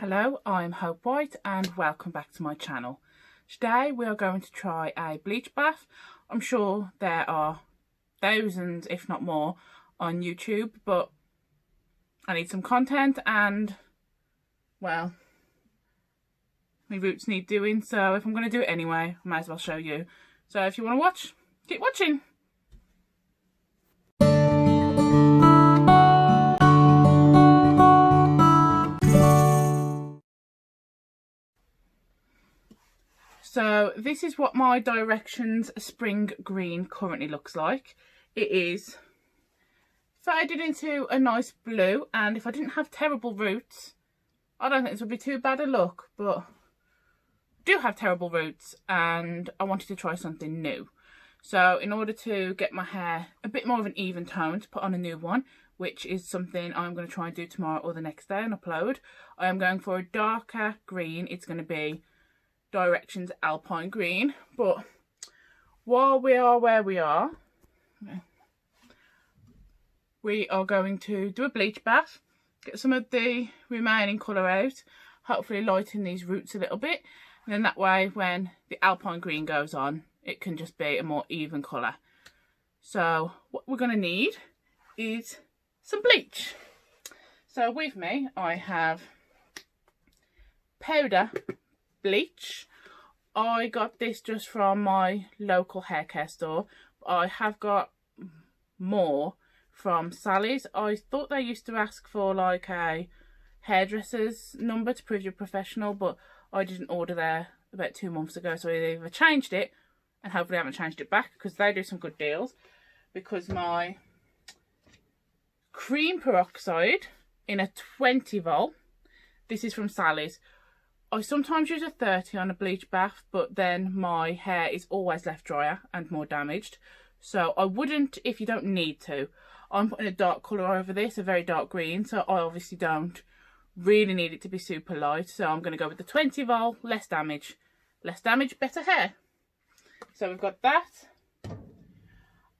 Hello, I'm Hope White and welcome back to my channel. Today we are going to try a bleach bath. I'm sure there are thousands, if not more, on YouTube, but I need some content and, well, my roots need doing, so if I'm going to do it anyway, I might as well show you. So if you want to watch, keep watching. So this is what my Directions Spring Green currently looks like. It is faded into a nice blue, and if I didn't have terrible roots, I don't think this would be too bad a look, but I do have terrible roots and I wanted to try something new. So in order to get my hair a bit more of an even tone, to put on a new one, which is something I'm going to try and do tomorrow or the next day and upload, I am going for a darker green. It's going to be Directions Alpine Green. But while we are where we are going to do a bleach bath, get some of the remaining colour out, hopefully lighten these roots a little bit, and then that way when the Alpine Green goes on, it can just be a more even colour. So what we're going to need is some bleach. So with me I have powder bleach. I got this just from my local hair care store, but I have got more from Sally's. I thought they used to ask for like a hairdresser's number to prove you're professional, but I didn't order there about 2 months ago, so I either changed it and hopefully I haven't changed it back, because they do some good deals. Because my cream peroxide in a 20 volt, this is from Sally's. I sometimes use a 30 on a bleach bath, but then my hair is always left drier and more damaged. So I wouldn't if you don't need to. I'm putting a dark colour over this, a very dark green, so I obviously don't really need it to be super light. So I'm going to go with the 20 volt, less damage. Less damage, better hair. So we've got that.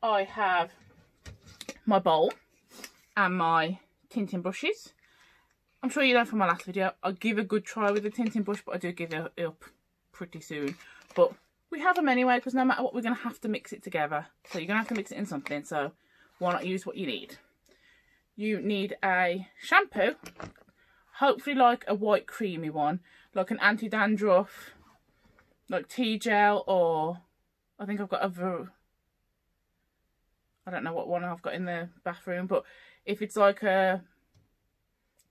I have my bowl and my tinting brushes. I'm sure you know from my last video, I give a good try with the tinting brush, but I do give it up pretty soon. But we have them anyway, because no matter what, we're going to have to mix it together. So you're going to have to mix it in something, so why not use what you need? You need a shampoo, hopefully like a white creamy one, like an anti-dandruff, like tea gel, or I think I've got I don't know what one I've got in the bathroom, but if it's like a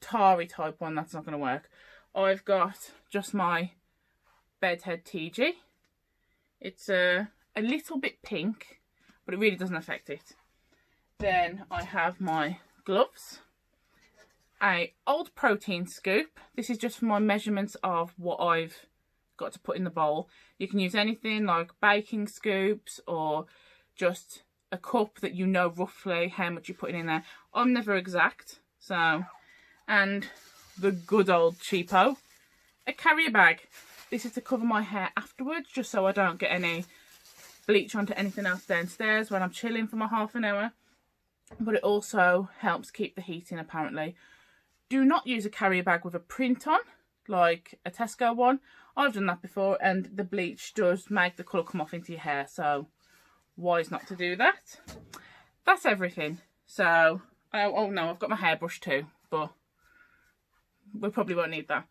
tarry type one, that's not going to work. I've got just my bedhead TG. It's a little bit pink, but it really doesn't affect it. Then I have my gloves, a old protein scoop. This is just for my measurements of what I've got to put in the bowl. You can use anything like baking scoops or just a cup that you know roughly how much you're putting in there. I'm never exact, so. And the good old cheapo, a carrier bag. This is to cover my hair afterwards, just so I don't get any bleach onto anything else downstairs when I'm chilling for my half an hour. But it also helps keep the heat in, apparently. Do not use a carrier bag with a print on, like a Tesco one. I've done that before, and the bleach does make the colour come off into your hair, so wise not to do that. That's everything. So, oh no, I've got my hairbrush too, but we probably won't need that.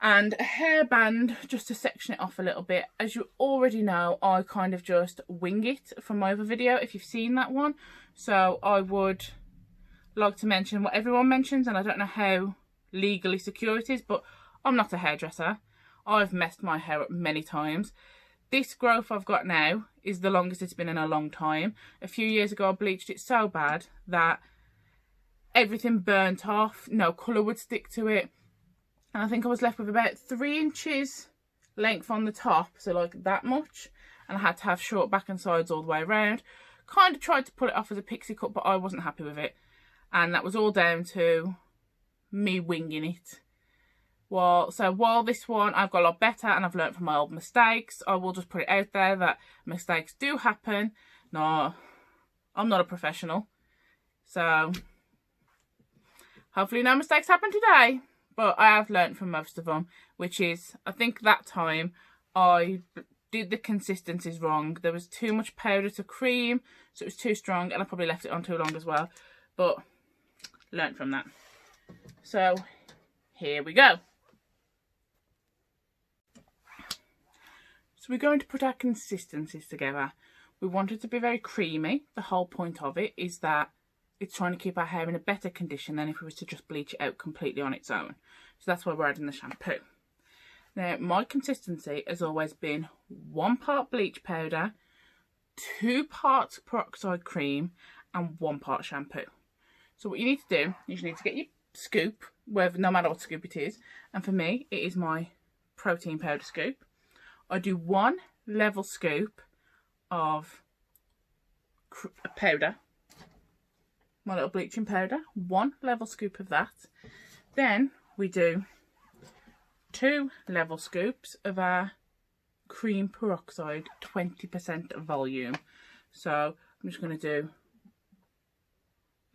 And a hairband just to section it off a little bit. As you already know, I kind of just wing it from my other video, if you've seen that one. So I would like to mention what everyone mentions, and I don't know how legally secure it is, but I'm not a hairdresser. I've messed my hair up many times. This growth I've got now is the longest it's been in a long time. A few years ago I bleached it so bad that everything burnt off, no colour would stick to it, and I think I was left with about 3 inches length on the top, so like that much, and I had to have short back and sides all the way around. Kind of tried to pull it off as a pixie cut, but I wasn't happy with it, and that was all down to me winging it. So while this one I've got a lot better and I've learnt from my old mistakes, I will just put it out there that mistakes do happen. No, I'm not a professional, so hopefully no mistakes happen today. but I have learnt from most of them, which is, I think that time I did the consistencies wrong. There was too much powder to cream, so it was too strong, and I probably left it on too long as well, but learnt from that. So here we go. So we're going to put our consistencies together. We want it to be very creamy. The whole point of it is that it's trying to keep our hair in a better condition than if we were to just bleach it out completely on its own. So that's why we're adding the shampoo. Now, my consistency has always been 1 part bleach powder, 2 parts peroxide cream, and 1 part shampoo. So what you need to do is you need to get your scoop, no matter what scoop it is. And for me, it is my protein powder scoop. I do 1 level scoop of powder, my little bleaching powder, 1 level scoop of that. Then we do 2 level scoops of our cream peroxide, 20% volume. So I'm just going to do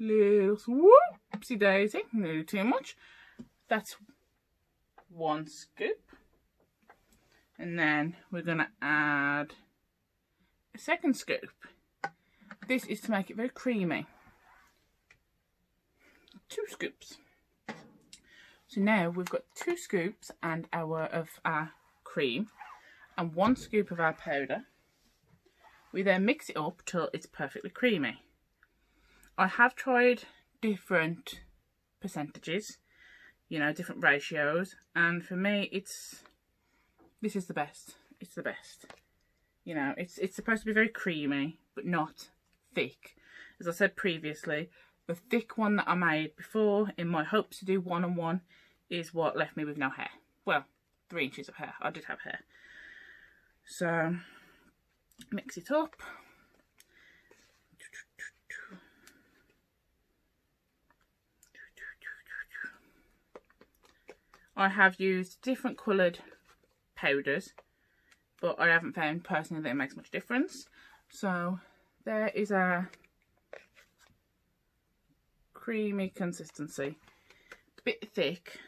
little whoopsie daisy, nearly too much. That's 1 scoop. And then we're going to add a 2nd scoop. This is to make it very creamy. 2 scoops. So now we've got 2 scoops and of our cream and 1 scoop of our powder. We then mix it up till it's perfectly creamy. I have tried different percentages, you know, different ratios, and for me this is the best. It's the best. You know, it's supposed to be very creamy, but not thick. As I said previously, the thick one that I made before, in my hopes to do 1 and 1, is what left me with no hair. Well, 3 inches of hair. I did have hair. So, mix it up. I have used different coloured powders, but I haven't found personally that it makes much difference. So there is our creamy consistency. A bit thick,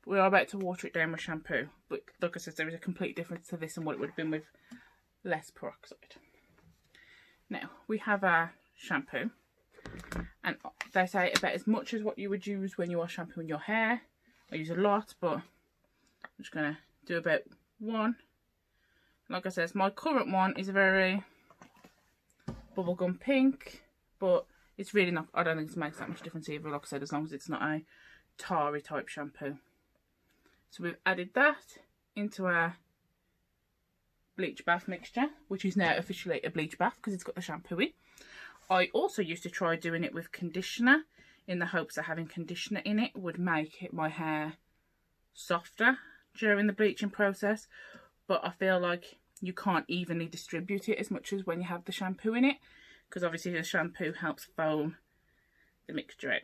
but we are about to water it down with shampoo. But like I said, there is a complete difference to this and what it would have been with less peroxide. Now we have our shampoo, and they say about as much as what you would use when you are shampooing your hair. I use a lot, but I'm just going to do about 1. Like I said, my current one is a very bubblegum pink, but it's really not, I don't think it makes that much difference either, like I said, as long as it's not a tarry type shampoo. So we've added that into our bleach bath mixture, which is now officially a bleach bath because it's got the shampoo in. I also used to try doing it with conditioner in the hopes that having conditioner in it would make my hair softer during the bleaching process, but I feel like you can't evenly distribute it as much as when you have the shampoo in it, because obviously the shampoo helps foam the mixture out.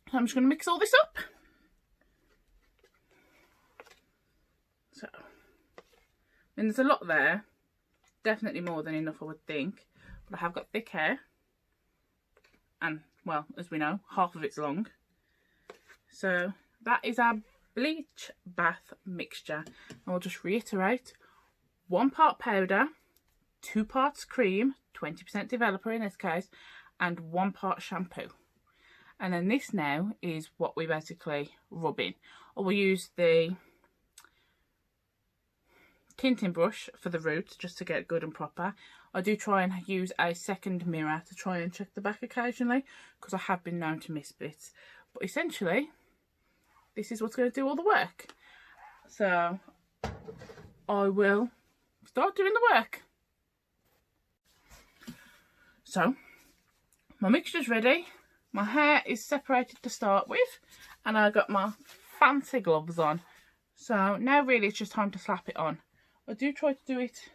So I'm just going to mix all this up. So, and there's a lot there, definitely more than enough I would think, but I have got thick hair, and well, as we know, half of it's long. So that is our bleach bath mixture. And we'll just reiterate: 1 part powder, 2 parts cream, 20% developer in this case, and 1 part shampoo. And then this now is what we basically rub in. Or we'll use the tinting brush for the roots just to get good and proper. I do try and use a 2nd mirror to try and check the back occasionally, because I have been known to miss bits. But essentially, this is what's going to do all the work. So I will start doing the work. So my mixture's ready. My hair is separated to start with, and I got my fancy gloves on. So now really it's just time to slap it on. I do try to do it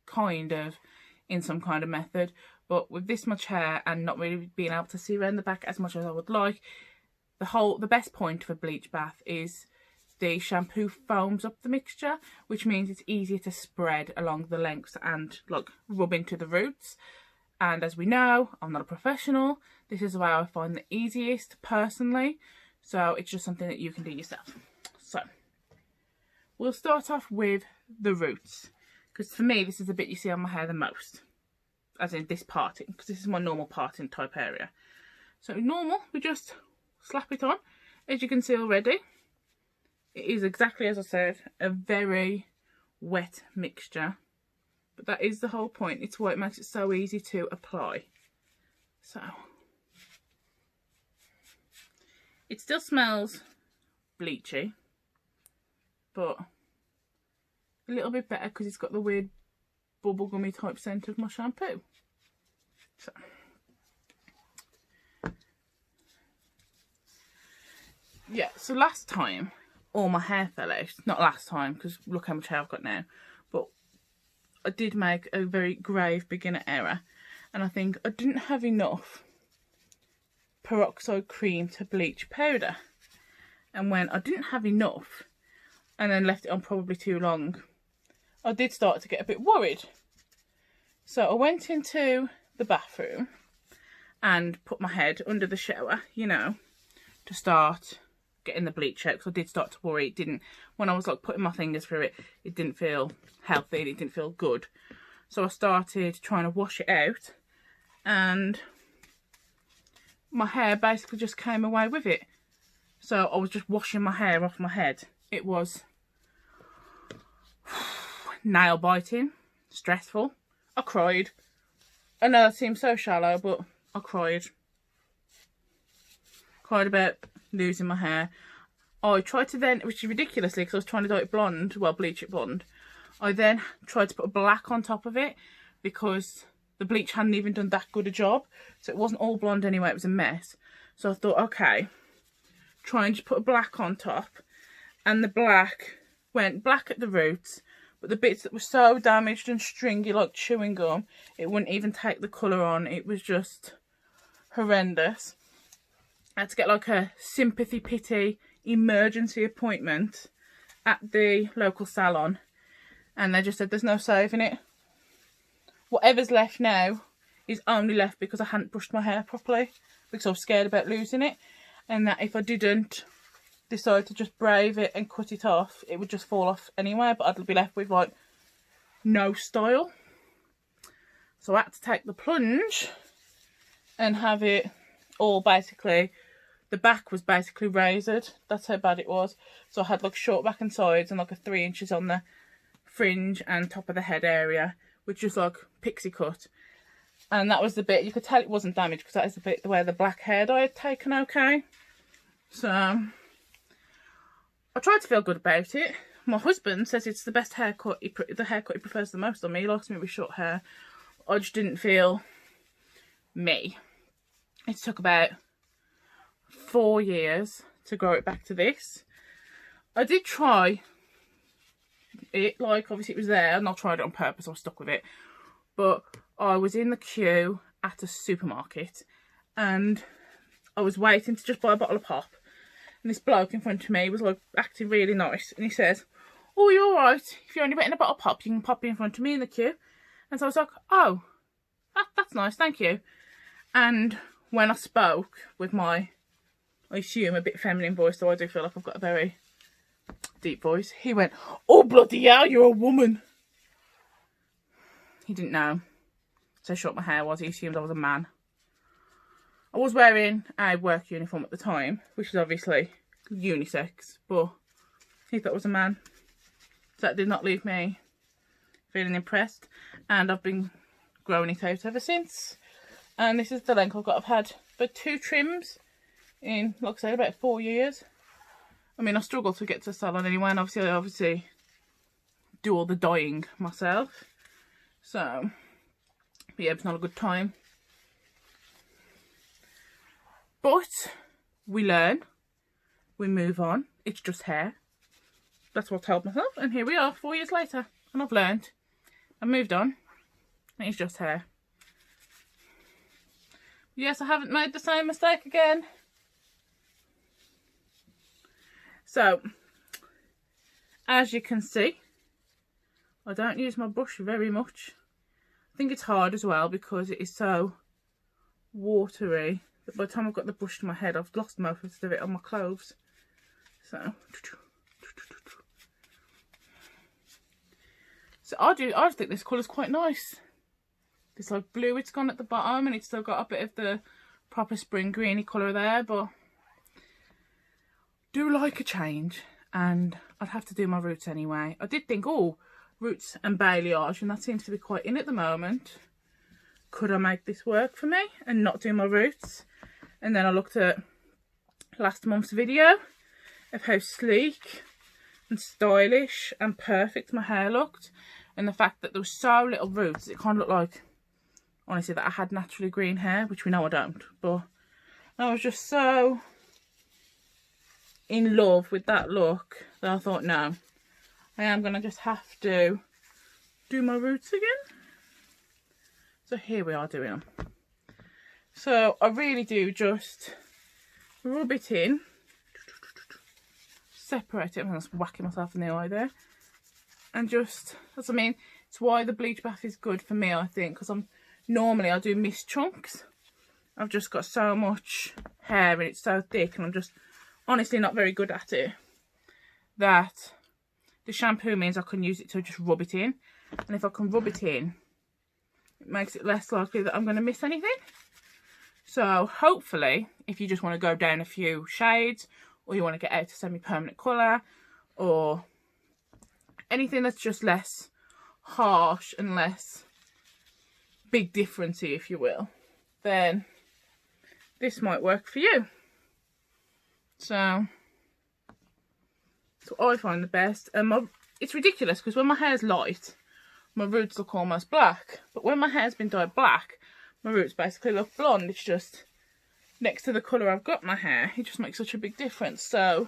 kind of in some kind of method, but with this much hair and not really being able to see around the back as much as I would like, the best point of a bleach bath is the shampoo foams up the mixture, which means it's easier to spread along the lengths and like rub into the roots. And as we know, I'm not a professional. This is the way I find the easiest personally. So it's just something that you can do yourself. So we'll start off with the roots, because for me this is the bit you see on my hair the most, as in this parting, because this is my normal parting type area. So normal, we just slap it on. As you can see already, it is exactly as I said, a very wet mixture, but that is the whole point. It's why it makes it so easy to apply. So it still smells bleachy, but a little bit better because it's got the weird bubblegummy type scent of my shampoo. So yeah, so last time all my hair fell out. Not last time, because look how much hair I've got now, but I did make a very grave beginner error, and I think I didn't have enough peroxide cream to bleach powder, and when I didn't have enough and then left it on probably too long, I did start to get a bit worried. So I went into the bathroom and put my head under the shower, you know, to start getting the bleach out, because I did start to worry. It didn't, when I was like putting my fingers through it, it didn't feel healthy, it didn't feel good. So I started trying to wash it out, and my hair basically just came away with it. So I was just washing my hair off my head. It was nail biting, stressful. I cried. I know that seems so shallow, but I cried. Cried about losing my hair. I tried to then, which is ridiculously, because I was trying to dye it blonde, well, bleach it blonde. I then tried to put black on top of it, because the bleach hadn't even done that good a job. So it wasn't all blonde anyway, it was a mess. So I thought, okay, try and just put a black on top. And the black went black at the roots, but the bits that were so damaged and stringy like chewing gum, it wouldn't even take the colour on. It was just horrendous. I had to get like a sympathy pity emergency appointment at the local salon, and they just said there's no saving it. Whatever's left now is only left because I hadn't brushed my hair properly, because I was scared about losing it, and that if I didn't decide to just brave it and cut it off, it would just fall off anyway, but I'd be left with like no style. So I had to take the plunge and have it all basically, the back was basically razored. That's how bad it was. So I had like short back and sides and like a 3 inches on the fringe and top of the head area, which was like pixie cut. And that was the bit, you could tell it wasn't damaged, because that is the bit where the black hair dye had taken okay. So I tried to feel good about it. My husband says it's the best haircut, the haircut he prefers the most on me. He likes me with short hair. I just didn't feel me. It took about 4 years to grow it back to this. I did try it, like obviously it was there, and I tried it on purpose, I was stuck with it. But I was in the queue at a supermarket, and I was waiting to just buy a bottle of pop, and this bloke in front of me was like acting really nice, and he says, "Oh, you're alright, if you're only getting a bottle of pop, you can pop in front of me in the queue." And so I was like, "Oh, that's nice, thank you." And when I spoke with my, I assume, a bit feminine voice, so I do feel like I've got a very deep voice, he went, "Oh, bloody hell, you're a woman." He didn't know so short my hair was. He assumed I was a man. I was wearing a work uniform at the time, which is obviously unisex, but he thought I was a man. So that did not leave me feeling impressed, and I've been growing it out ever since. And this is the length I've got. I've had about 2 trims in, like I say, about 4 years. I mean, I struggle to get to the salon anyway, and I obviously do all the dyeing myself. So, but yeah, it's not a good time. But we learn, we move on. It's just hair. That's what I told myself, and here we are 4 years later, and I've learned. I moved on, and it's just hair. Yes, I haven't made the same mistake again. So, as you can see, I don't use my brush very much. I think it's hard as well because it is so watery By the time I've got the brush to my head, I've lost most of it on my clothes. So I just think this colour's quite nice. This like blue it's gone at the bottom, and it's still got a bit of the proper spring greeny colour there, but do like a change, and I'd have to do my roots anyway. I did think, oh, roots and balayage, and that seems to be quite in at the moment. Could I make this work for me and not do my roots? And then I looked at last month's video of how sleek and stylish and perfect my hair looked, and the fact that there was so little roots, it kind of looked like, honestly, that I had naturally green hair, which we know I don't. But I was just so in love with that look that I thought, no, I am going to just have to do my roots again. So here we are doing them. So I really do just rub it in, separate it. I'm just whacking myself in the eye there, and just, that's what I mean, it's why the bleach bath is good for me, I think, because normally I do mist chunks. I've just got so much hair and it's so thick, and I'm just honestly not very good at it, that the shampoo means I can use it to just rub it in, and if I can rub it in, it makes it less likely that I'm going to miss anything. So hopefully, if you just want to go down a few shades, or you want to get out a semi-permanent colour, or anything that's just less harsh and less big differencey, if you will, then this might work for you. So that's what I find the best. And it's ridiculous because when my hair's light, my roots look almost black, but when my hair's been dyed black, my roots basically look blonde. It's just next to the colour I've got my hair, it just makes such a big difference. So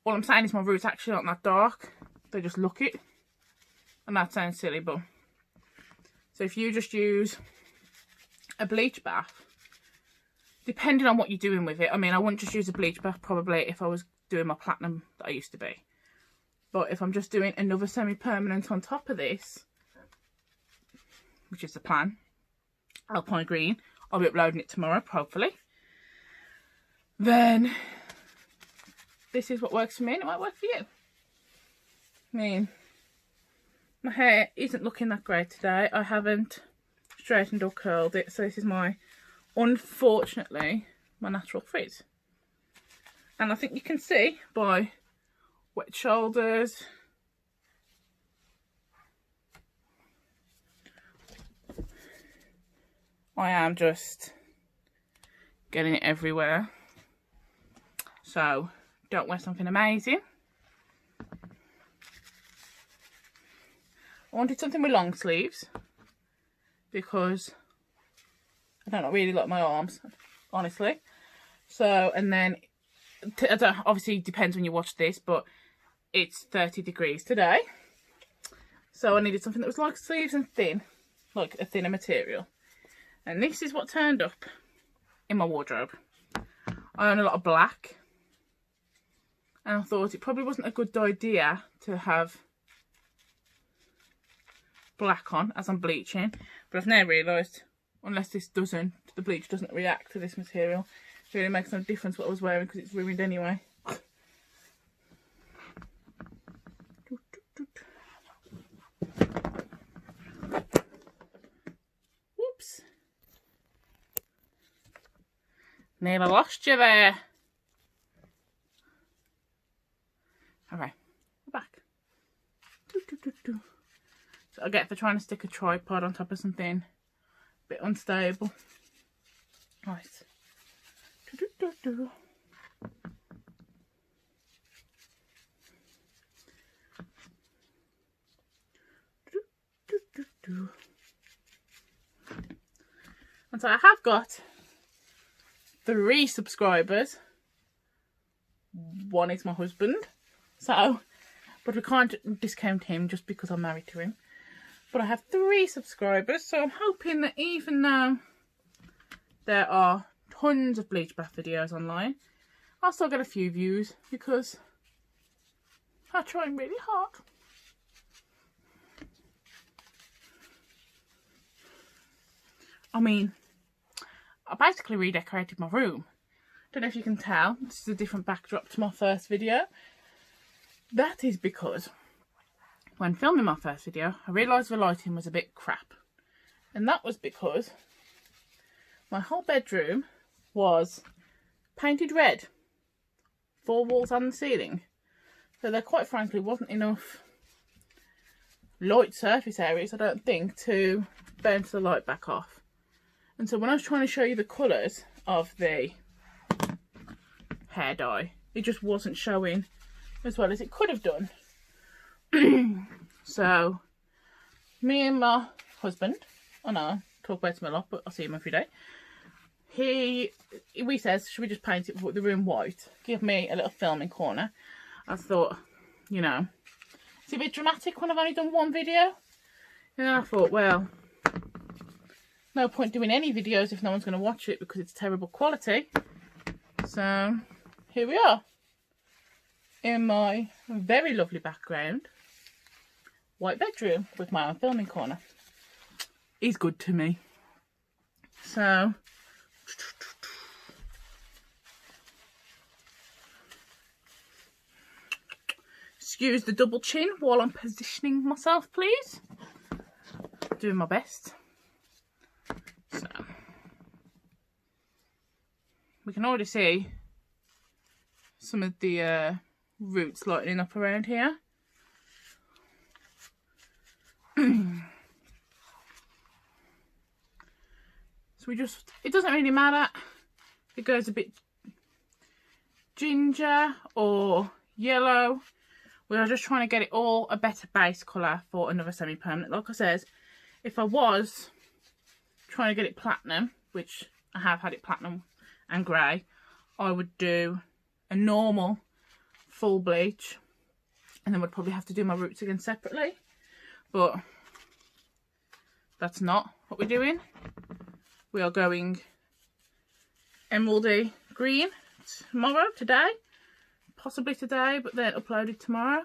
all I'm saying is my roots actually aren't that dark, they just look it. And that sounds silly, but so if you just use a bleach bath, depending on what you're doing with it, I mean, I wouldn't just use a bleach bath probably if I was doing my platinum that I used to be. But if I'm just doing another semi-permanent on top of this, which is the plan, Alpine Green, I'll be uploading it tomorrow, hopefully, then this is what works for me, and it might work for you. I mean, my hair isn't looking that great today. I haven't straightened or curled it, so this is unfortunately, my natural frizz. And I think you can see by wet shoulders, I am just getting it everywhere. So don't wear something amazing. I wanted something with long sleeves because I don't really like my arms, honestly. So, and then obviously it depends when you watch this, but it's 30 degrees today, so I needed something that was like sleeves and thin, like a thinner material. And this is what turned up in my wardrobe. I own a lot of black, and I thought it probably wasn't a good idea to have black on as I'm bleaching, but I've now realised, unless the bleach doesn't react to this material, it really makes no difference what I was wearing because it's ruined anyway. Whoops. Nearly lost you there. Okay, we're back. So I get for trying to stick a tripod on top of something a bit unstable. Right. And so I have got 3 subscribers. One is my husband, so, but we can't discount him just because I'm married to him. But I have 3 subscribers, so I'm hoping that even though there are tons of bleach bath videos online, I'll still get a few views because I'm trying really hard. I mean, I basically redecorated my room. Don't know if you can tell, this is a different backdrop to my first video. That is because when filming my first video, I realised the lighting was a bit crap. And that was because my whole bedroom was painted red. 4 walls and the ceiling. So there quite frankly wasn't enough light surface areas, I don't think, to bounce the light back off. And so when I was trying to show you the colours of the hair dye, it just wasn't showing as well as it could have done. So me and my husband, I know I talk about him a lot, but I see him every day, we says, should we just paint it, the room white, give me a little filming corner. I thought, you know, it's a bit dramatic when I've only done one video. And I thought, well, no point doing any videos if no one's going to watch it because it's terrible quality. So here we are in my very lovely background white bedroom with my own filming corner. He's good to me. So excuse the double chin while I'm positioning myself, please. Doing my best. So we can already see some of the roots lightening up around here. So it doesn't really matter if it goes a bit ginger or yellow. We are just trying to get it all a better base colour for another semi-permanent. Like I said, if I was trying to get it platinum, which I have had it platinum and grey, I would do a normal full bleach and then would probably have to do my roots again separately. But that's not what we're doing. We are going emeraldy green today, possibly today, but then uploaded tomorrow.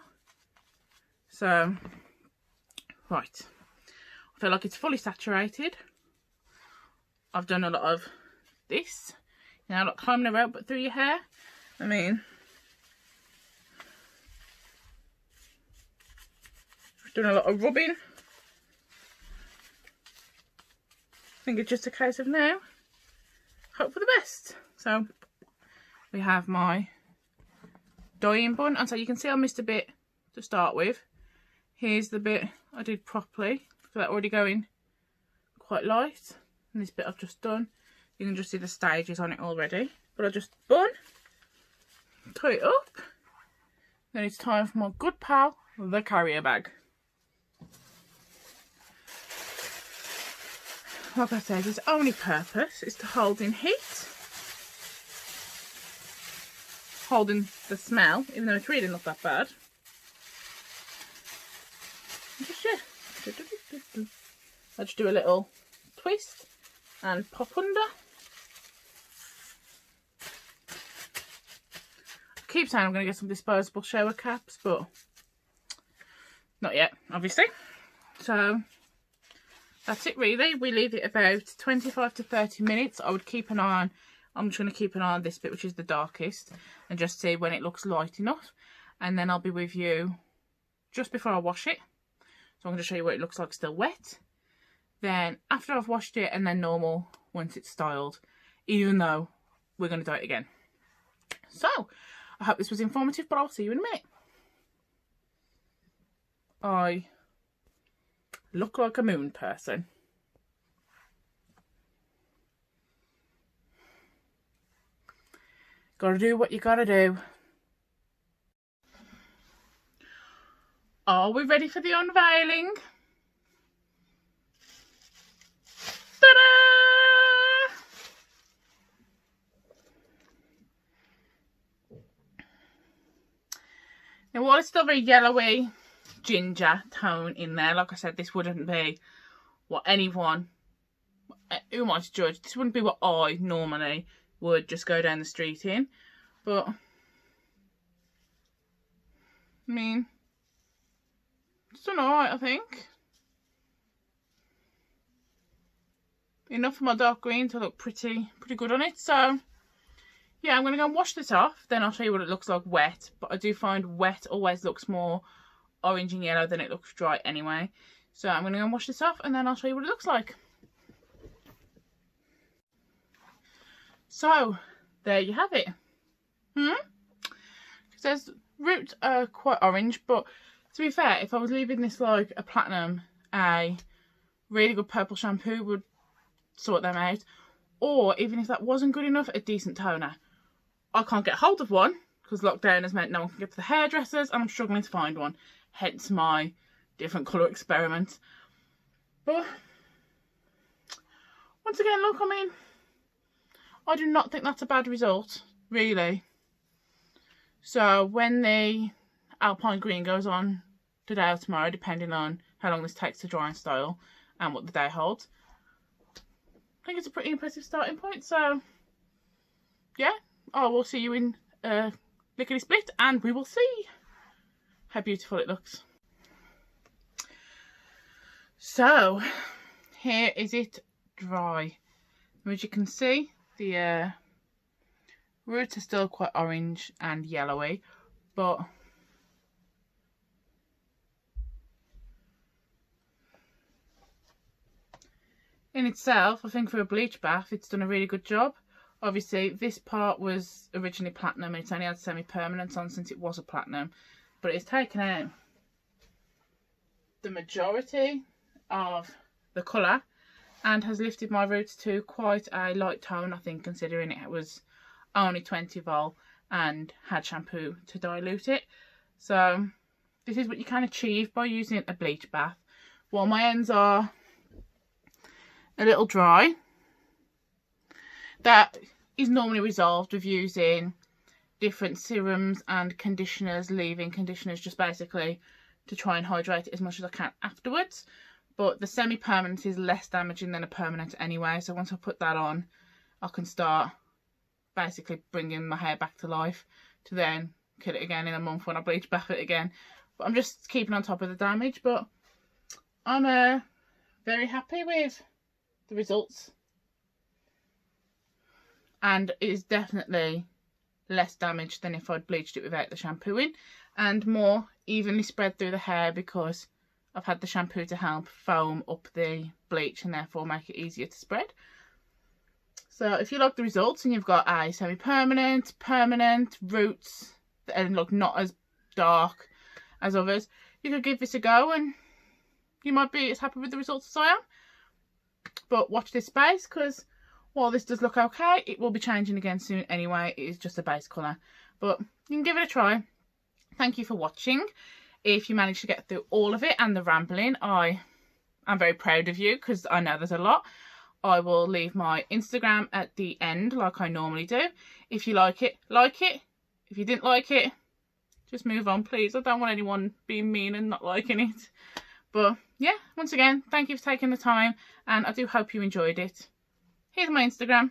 So, right, I feel like it's fully saturated. I've done a lot of this, you know, like climbing a rope but through your hair. I mean, I've done a lot of rubbing. I think it's just a case of now, hope for the best. So we have my dyeing bun, and so you can see I missed a bit to start with. Here's the bit I did properly, so that already going quite light, and this bit I've just done, you can just see the stages on it already. But I just bun, tie it up, then it's time for my good pal, the carrier bag. Like I said, its only purpose is to hold in heat, holding the smell, even though it's really not that bad. Just, yeah, I just do a little twist and pop under. I keep saying I'm going to get some disposable shower caps, but not yet, obviously. So that's it really. We leave it about 25 to 30 minutes. I would keep an eye on, I'm just going to keep an eye on this bit, which is the darkest, and just see when it looks light enough. And then I'll be with you just before I wash it. So I'm going to show you what it looks like still wet. Then after I've washed it, and then normal once it's styled, even though we're going to dye it again. So I hope this was informative, but I'll see you in a minute. I look like a moon person. Gotta do what you gotta do. Are we ready for the unveiling? Ta-da! Now while it's still very yellowy, ginger tone in there, like I said, this wouldn't be what anyone, who am I to judge, this wouldn't be what I normally would just go down the street in, but I mean, it's done alright, I think. enough of my dark green to look pretty good on it. So yeah, I'm going to go and wash this off, then I'll show you what it looks like wet. But I do find wet always looks more orange and yellow than it looks dry anyway. So I'm going to go and wash this off, and then I'll show you what it looks like. So there you have it. It says roots are quite orange, but to be fair, if I was leaving this like a platinum, a really good purple shampoo would sort them out. Or even if that wasn't good enough, a decent toner. I can't get hold of one because lockdown has meant no one can get to the hairdressers, and I'm struggling to find one. Hence my different colour experiment. But once again, look, I mean, I do not think that's a bad result, really. So when the Alpine Green goes on today or tomorrow, depending on how long this takes to dry and style and what the day holds, I think it's a pretty impressive starting point. So yeah, I will see you in Lickety Split, and we will see how beautiful it looks. So here is it dry. As you can see, the roots are still quite orange and yellowy, but in itself, I think for a bleach bath, it's done a really good job. Obviously, this part was originally platinum, and it's only had semi-permanent on since it was a platinum, but it's taken out the majority of the colour and has lifted my roots to quite a light tone, I think, considering it was only 20 vol and had shampoo to dilute it. So this is what you can achieve by using a bleach bath. While my ends are a little dry, that is normally resolved with using different serums and conditioners, leave-in conditioners, just basically to try and hydrate it as much as I can afterwards. But the semi-permanent is less damaging than a permanent anyway, so once I put that on, I can start basically bringing my hair back to life to then kill it again in a month when I bleach bath it again. But I'm just keeping on top of the damage, but I'm very happy with the results. And it is definitely less damage than if I'd bleached it without the shampoo in, and more evenly spread through the hair because I've had the shampoo to help foam up the bleach and therefore make it easier to spread. So if you like the results and you've got a semi-permanent, permanent, roots that look not as dark as others, you could give this a go and you might be as happy with the results as I am. But watch this space, because while this does look okay, it will be changing again soon anyway. It is just a base colour, but you can give it a try. Thank you for watching. If you managed to get through all of it and the rambling, I am very proud of you, because I know there's a lot. I will leave my Instagram at the end like I normally do. If you like it, like it. If you didn't like it, just move on, please. I don't want anyone being mean and not liking it. But yeah, once again, thank you for taking the time, and I do hope you enjoyed it. Here's my Instagram.